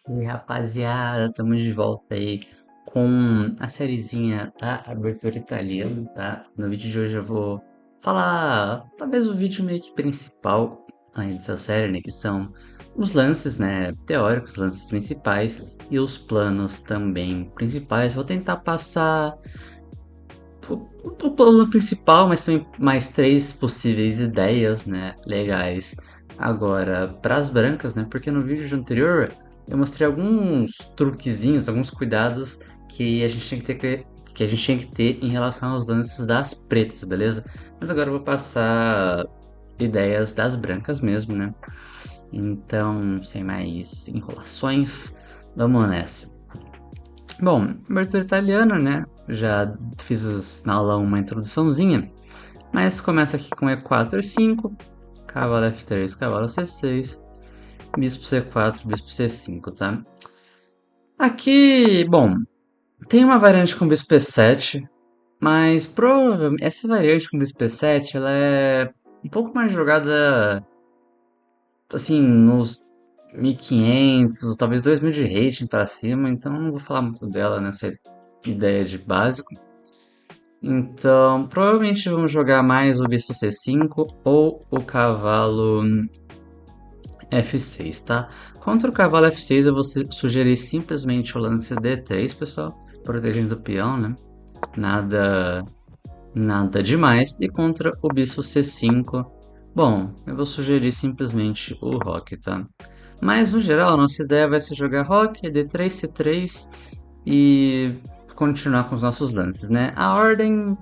E rapaziada, estamos de volta aí com a sériezinha da abertura italiana, tá? No vídeo de hoje eu vou falar, talvez o vídeo meio que principal aí dessa série, né? Que são os lances, né? Teóricos, lances principais e os planos também principais. Vou tentar passar o plano principal, mas também mais três possíveis ideias, né? Legais. Agora, para as brancas, né? Porque no vídeo anterior eu mostrei alguns truquezinhos, alguns cuidados que a gente tinha que a gente tinha que ter em relação aos lances das pretas, beleza? Mas agora eu vou passar ideias das brancas mesmo, né? Então, sem mais enrolações, vamos nessa. Bom, abertura italiana, né? Já fiz na aula uma introduçãozinha, mas começa aqui com E4, E5, cavalo F3, cavalo C6, bispo C4, bispo C5, tá? Aqui, bom, tem uma variante com bispo E7, mas provavelmente essa variante com bispo E7, ela é um pouco mais jogada, assim, nos 1500, talvez 2000 de rating para cima, então não vou falar muito dela nessa ideia de básico. Então, provavelmente vamos jogar mais o bispo C5 ou o cavalo F6, tá? Contra o cavalo F6 eu vou sugerir simplesmente o lance D3, pessoal, protegendo o peão, né? Nada, nada demais. E contra o bispo C5, bom, eu vou sugerir simplesmente o roque, tá? Mas no geral, a nossa ideia vai ser jogar roque, D3, C3 e continuar com os nossos lances, né? A ordem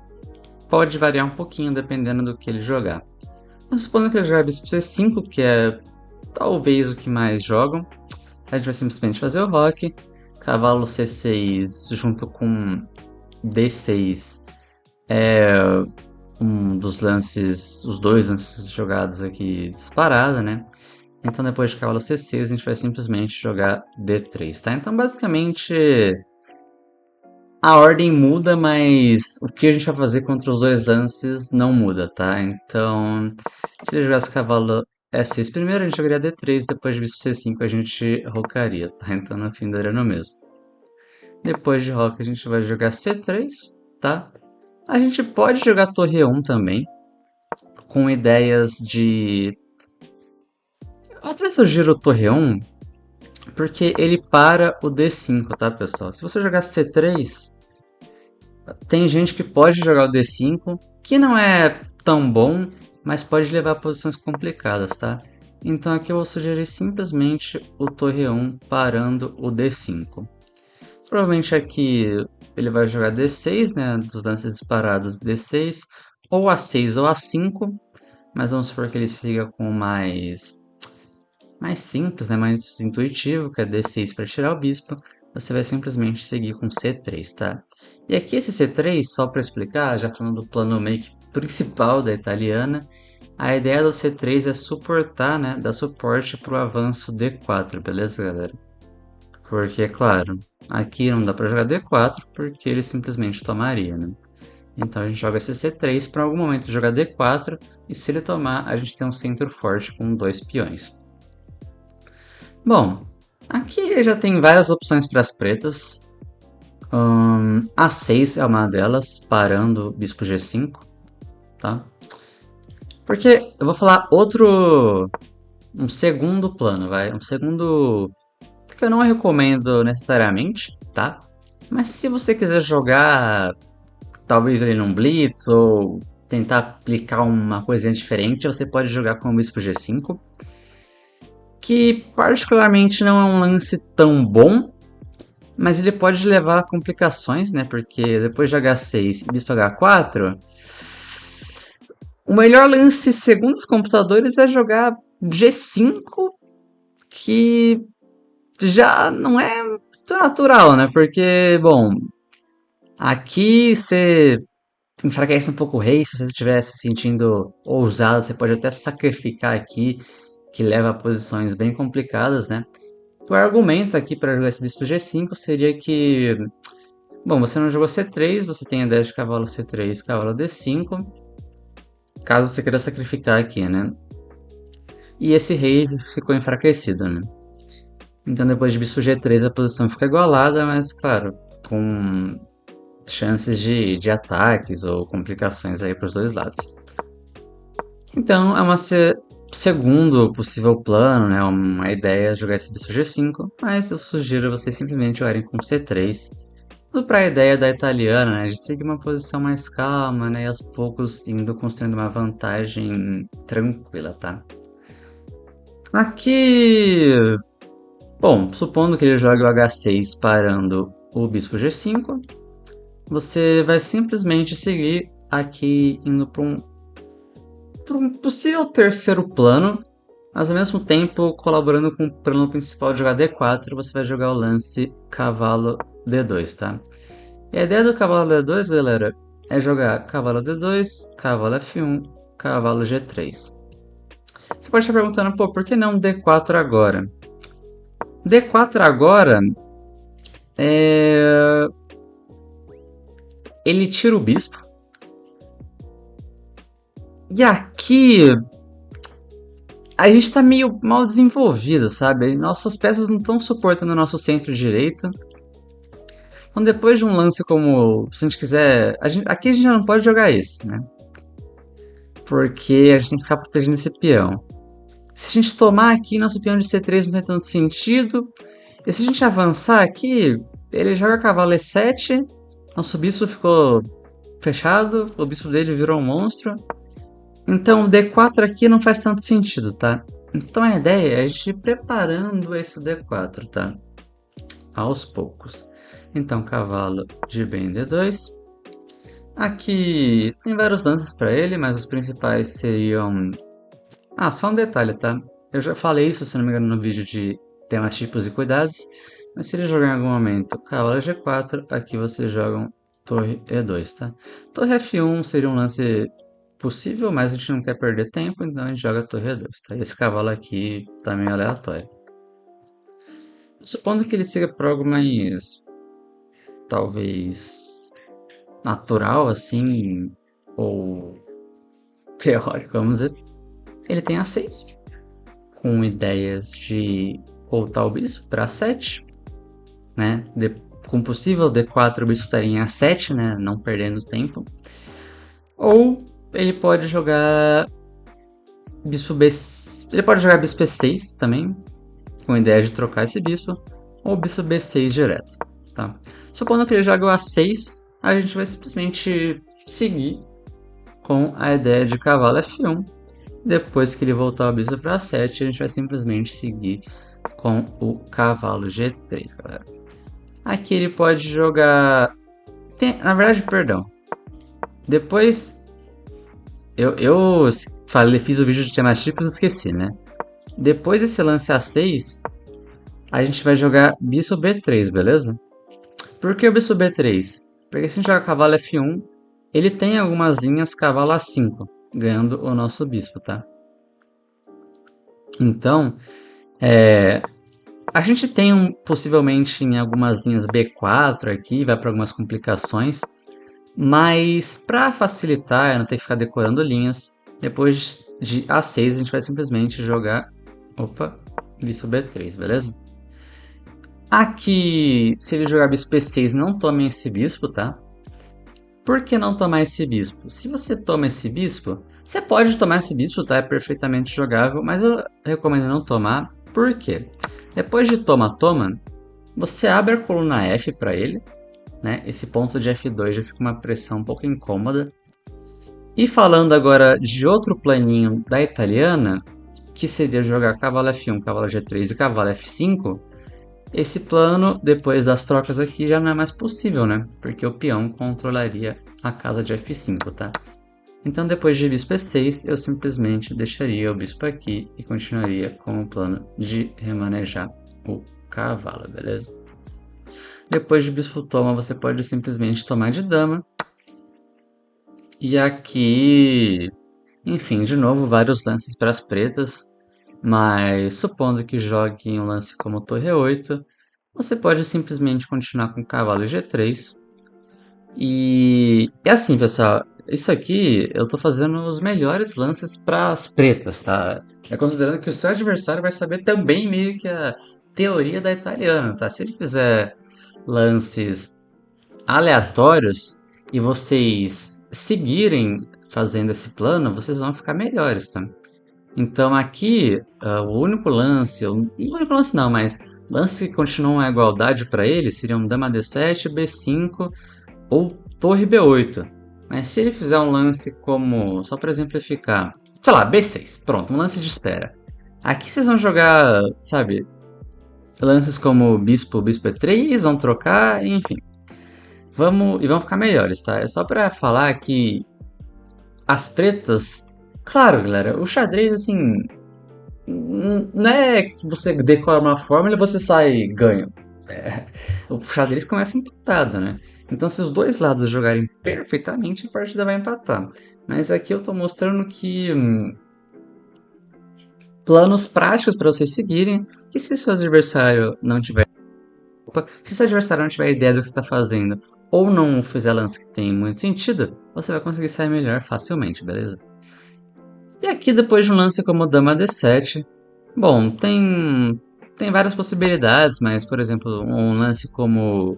pode variar um pouquinho dependendo do que ele jogar. Mas supondo que ele jogar bispo C5, que é talvez o que mais jogam, a gente vai simplesmente fazer o roque, cavalo C6 junto com D6 é um dos lances, os dois lances jogados aqui disparada, né? Então depois de cavalo C6 a gente vai simplesmente jogar D3, tá? Então basicamente a ordem muda, mas o que a gente vai fazer contra os dois lances não muda, tá? Então, se ele jogasse cavalo F6 primeiro, a gente jogaria D3, depois de bispo C5 a gente rocaria, tá? Então no fim daria no mesmo. Depois de roca a gente vai jogar C3, tá? A gente pode jogar torre E1 também, com ideias de... Eu até sugiro torre E1, porque ele para o D5, tá, pessoal? Se você jogar C3, tem gente que pode jogar o D5, que não é tão bom, mas pode levar a posições complicadas, tá? Então aqui eu vou sugerir simplesmente o torre 1 parando o D5. Provavelmente aqui ele vai jogar D6, né? Dos lances disparados D6, ou A6 ou A5, mas vamos supor que ele siga com mais simples, né? Mais intuitivo, que é D6 para tirar o bispo. Você vai simplesmente seguir com C3, tá? E aqui esse C3, só para explicar, já falando do plano meio que principal da italiana, a ideia do C3 é suportar, né? Dar suporte para o avanço D4, beleza, galera? Porque, é claro, aqui não dá para jogar D4 porque ele simplesmente tomaria, né? Então a gente joga esse C3 para algum momento jogar D4 e se ele tomar, a gente tem um centro forte com dois peões. Bom, aqui já tem várias opções para as pretas. A6 é uma delas, parando bispo G5, tá? Porque eu vou falar um segundo plano, vai, um segundo que eu não recomendo necessariamente, tá? Mas se você quiser jogar, talvez ele num blitz ou tentar aplicar uma coisinha diferente, você pode jogar com o bispo G5, que particularmente não é um lance tão bom, mas ele pode levar a complicações, né? Porque depois de H6 e bispo H4, o melhor lance, segundo os computadores, é jogar G5, que já não é muito natural, né? Porque, bom, aqui você enfraquece um pouco o rei, se você estiver se sentindo ousado, você pode até sacrificar aqui, que leva a posições bem complicadas, né? O argumento aqui para jogar esse bispo G5 seria que, bom, você não jogou C3, você tem a ideia de cavalo C3, cavalo D5, caso você queira sacrificar aqui, né? E esse rei ficou enfraquecido, né? Então depois de bispo G3 a posição fica igualada, mas claro, com chances de ataques ou complicações aí para os dois lados. Então é uma segundo possível plano, né, uma ideia jogar esse bispo G5, mas eu sugiro vocês simplesmente jogarem com C3. Tudo para a ideia da italiana, né, de seguir uma posição mais calma, né, e aos poucos indo construindo uma vantagem tranquila, tá? Aqui, bom, supondo que ele jogue o H6 parando o bispo G5, você vai simplesmente seguir aqui indo para um possível terceiro plano, mas ao mesmo tempo colaborando com o plano principal de jogar D4, você vai jogar o lance cavalo D2, tá? E a ideia do cavalo D2, galera, é jogar cavalo D2, cavalo F1, cavalo G3. Você pode estar perguntando, pô, por que não D4 agora? D4 agora é... ele tira o bispo. E aqui a gente tá meio mal desenvolvido, sabe? Nossas peças não estão suportando o nosso centro direito. Então depois de um lance como, se a gente quiser... aqui a gente já não pode jogar esse, né? Porque a gente tem que ficar protegendo esse peão. Se a gente tomar aqui, nosso peão de C3 não tem tanto sentido. E se a gente avançar aqui, ele joga cavalo E7, nosso bispo ficou fechado, o bispo dele virou um monstro. Então o D4 aqui não faz tanto sentido, tá? Então a ideia é a gente ir preparando esse D4, tá? Aos poucos. Então cavalo de bem D2. Aqui tem vários lances para ele, mas os principais seriam... Ah, só um detalhe, tá? Eu já falei isso, se não me engano, no vídeo de temas, tipos e cuidados. Mas se ele jogar em algum momento cavalo G4, aqui vocês jogam torre E2, tá? Torre F1 seria um lance possível, mas a gente não quer perder tempo, então a gente joga torre E2, tá? Esse cavalo aqui tá meio aleatório. Supondo que ele siga por algo mais... talvez... natural, assim... ou... teórico, vamos dizer. Ele tem A6, com ideias de voltar o bispo para A7, né? Com possível D4 o bispo estaria em A7, né? Não perdendo tempo. Ou ele pode jogar bispo B... Ele pode jogar bispo E6 também, com a ideia de trocar esse bispo, ou bispo B6 direto, tá? Supondo que ele joga o A6, a gente vai simplesmente seguir com a ideia de cavalo F1. Depois que ele voltar o bispo para A7, a gente vai simplesmente seguir com o cavalo G3, galera. Aqui ele pode jogar... Na verdade, perdão. Depois... Eu falei, fiz o vídeo de temas tipos e esqueci, né? Depois desse lance A6, a gente vai jogar bispo B3, beleza? Por que o bispo B3? Porque se a gente jogar cavalo F1, ele tem algumas linhas cavalo A5, ganhando o nosso bispo, tá? Então, a gente tem possivelmente em algumas linhas B4 aqui, vai para algumas complicações, mas para facilitar, não ter que ficar decorando linhas, depois de A6 a gente vai simplesmente jogar, bispo B3, beleza? Aqui, se ele jogar bispo B6, não tome esse bispo, tá? Por que não tomar esse bispo? Se você toma esse bispo, você pode tomar esse bispo, tá? É perfeitamente jogável, mas eu recomendo não tomar. Por quê? Depois de toma-toma, você abre a coluna F para ele, né? Esse ponto de F2 já fica uma pressão um pouco incômoda. E falando agora de outro planinho da italiana, que seria jogar cavalo F1, cavalo G3 e cavalo F5, esse plano, depois das trocas aqui, já não é mais possível, né? Porque o peão controlaria a casa de F5, tá? Então, depois de bispo E6, eu simplesmente deixaria o bispo aqui e continuaria com o plano de remanejar o cavalo, beleza? Depois de bispo toma, você pode simplesmente tomar de dama. E aqui, enfim, de novo, vários lances para as pretas. Mas supondo que jogue em um lance como torre 8, você pode simplesmente continuar com cavalo G3. E é assim, pessoal, isso aqui eu tô fazendo os melhores lances para as pretas, tá? É considerando que o seu adversário vai saber também meio que teoria da italiana, tá? Se ele fizer lances aleatórios e vocês seguirem fazendo esse plano, vocês vão ficar melhores, tá? Então aqui, o único lance, o único lance não, mas lances que continuam a igualdade para ele seriam dama D7, B5 ou torre B8. Mas se ele fizer um lance como, só para exemplificar, sei lá, B6, pronto, um lance de espera. Aqui vocês vão jogar, sabe, lances como bispo E3, vão trocar, enfim. Vão ficar melhores, tá? É só pra falar que as pretas. Claro, galera, o xadrez, assim. Não é que você decora uma fórmula e você sai ganho. É, o xadrez começa empatado, né? Então, se os dois lados jogarem perfeitamente, a partida vai empatar. Mas aqui eu tô mostrando que planos práticos para vocês seguirem, que se seu adversário não tiver se seu adversário não tiver ideia do que você está fazendo ou não fizer lance que tem muito sentido, você vai conseguir sair melhor facilmente, beleza? E aqui depois de um lance como Dama D7, bom, tem várias possibilidades, mas por exemplo, um lance como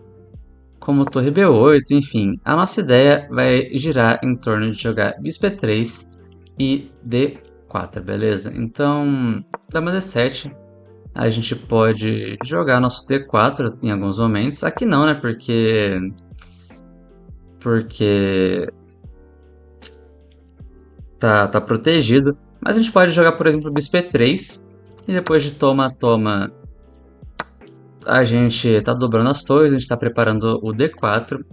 Torre B8, enfim, a nossa ideia vai girar em torno de jogar Bispo E3 e D4, beleza? Então, Dama D7 a gente pode jogar nosso D4 em alguns momentos. Aqui não, né? Porque tá protegido. Mas a gente pode jogar, por exemplo, Bispo E3. E depois de toma, a gente tá dobrando as torres, a gente tá preparando o D4.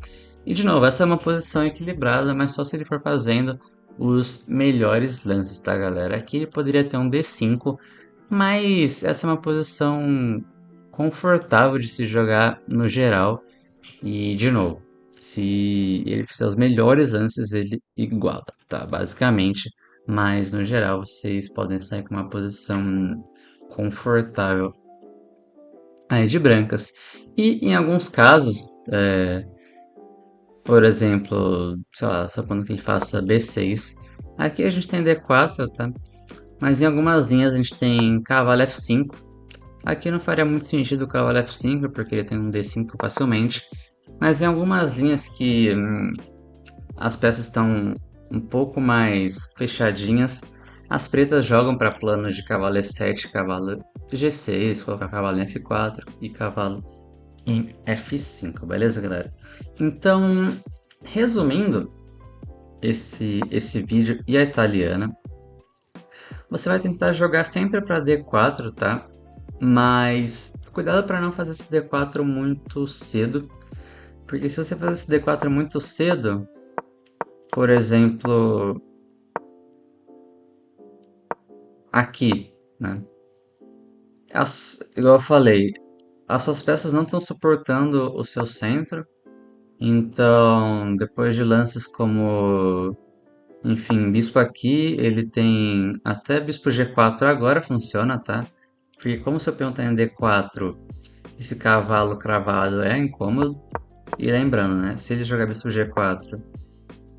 E de novo, essa é uma posição equilibrada, mas só se ele for fazendo os melhores lances, tá, galera? Aqui ele poderia ter um D5, mas essa é uma posição confortável de se jogar no geral. E, de novo, se ele fizer os melhores lances, ele iguala, tá? Basicamente. Mas, no geral, vocês podem sair com uma posição confortável aí de brancas. E, em alguns casos, por exemplo, sei lá, só quando que ele faça B6. Aqui a gente tem D4, tá? Mas em algumas linhas a gente tem cavalo F5. Aqui não faria muito sentido o cavalo F5, porque ele tem um D5 facilmente. Mas em algumas linhas que as peças estão um pouco mais fechadinhas, as pretas jogam para planos de cavalo E7, cavalo G6, colocar cavalo em F4 e cavalo em F5, beleza, galera? Então, resumindo esse vídeo e a italiana, você vai tentar jogar sempre para D4, tá? Mas cuidado para não fazer esse D4 muito cedo, porque se você fazer esse D4 muito cedo, por exemplo, aqui, né? Igual eu falei, as suas peças não estão suportando o seu centro, então depois de lances como, enfim, bispo aqui, ele tem até bispo G4 agora funciona, tá? Porque como seu peão tá em D4, esse cavalo cravado é incômodo. E lembrando, né? Se ele jogar bispo G4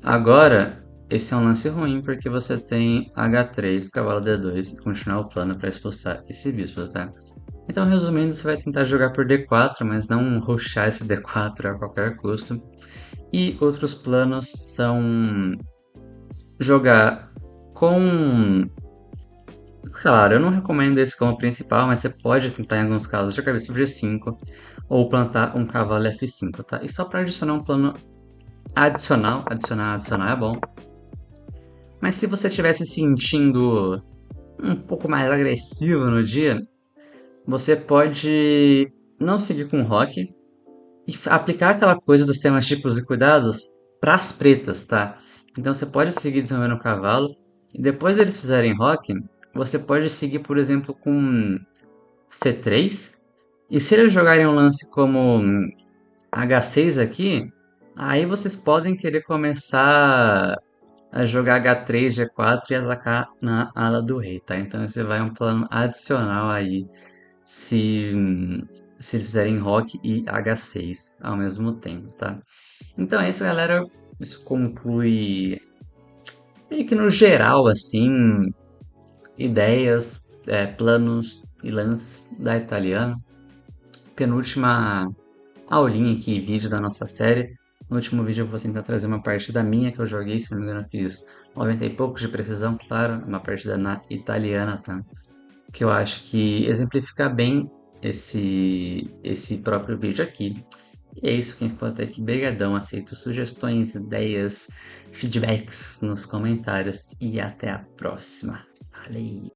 agora, esse é um lance ruim porque você tem H3, cavalo D2 e continuar o plano para expulsar esse bispo, tá? Então, resumindo, você vai tentar jogar por D4, mas não rushar esse D4 a qualquer custo. E outros planos são jogar com. Claro, eu não recomendo esse como principal, mas você pode tentar em alguns casos jogar bispo G5 ou plantar um cavalo F5, tá? E só para adicionar um plano adicionar é bom. Mas se você estiver se sentindo um pouco mais agressivo no dia, você pode não seguir com rock e aplicar aquela coisa dos temas tipos e cuidados para as pretas, tá? Então você pode seguir desenvolvendo o cavalo e depois eles fizerem rock, você pode seguir, por exemplo, com C3. E se eles jogarem um lance como H6 aqui, aí vocês podem querer começar a jogar H3, G4 e atacar na ala do rei, tá? Então esse vai um plano adicional aí se, se eles fizerem rock e H6 ao mesmo tempo, tá? Então é isso, galera. Isso conclui meio que no geral, assim, ideias, planos e lances da italiana. penúltima aulinha aqui, vídeo da nossa série. No último vídeo eu vou tentar trazer uma partida minha que eu joguei, se não me engano eu fiz 90 e poucos de precisão, claro, uma partida na italiana, tá? Que eu acho que exemplifica bem esse próprio vídeo aqui. E é isso, quem for até aqui, brigadão, aceito sugestões, ideias, feedbacks nos comentários e até a próxima. Valeu!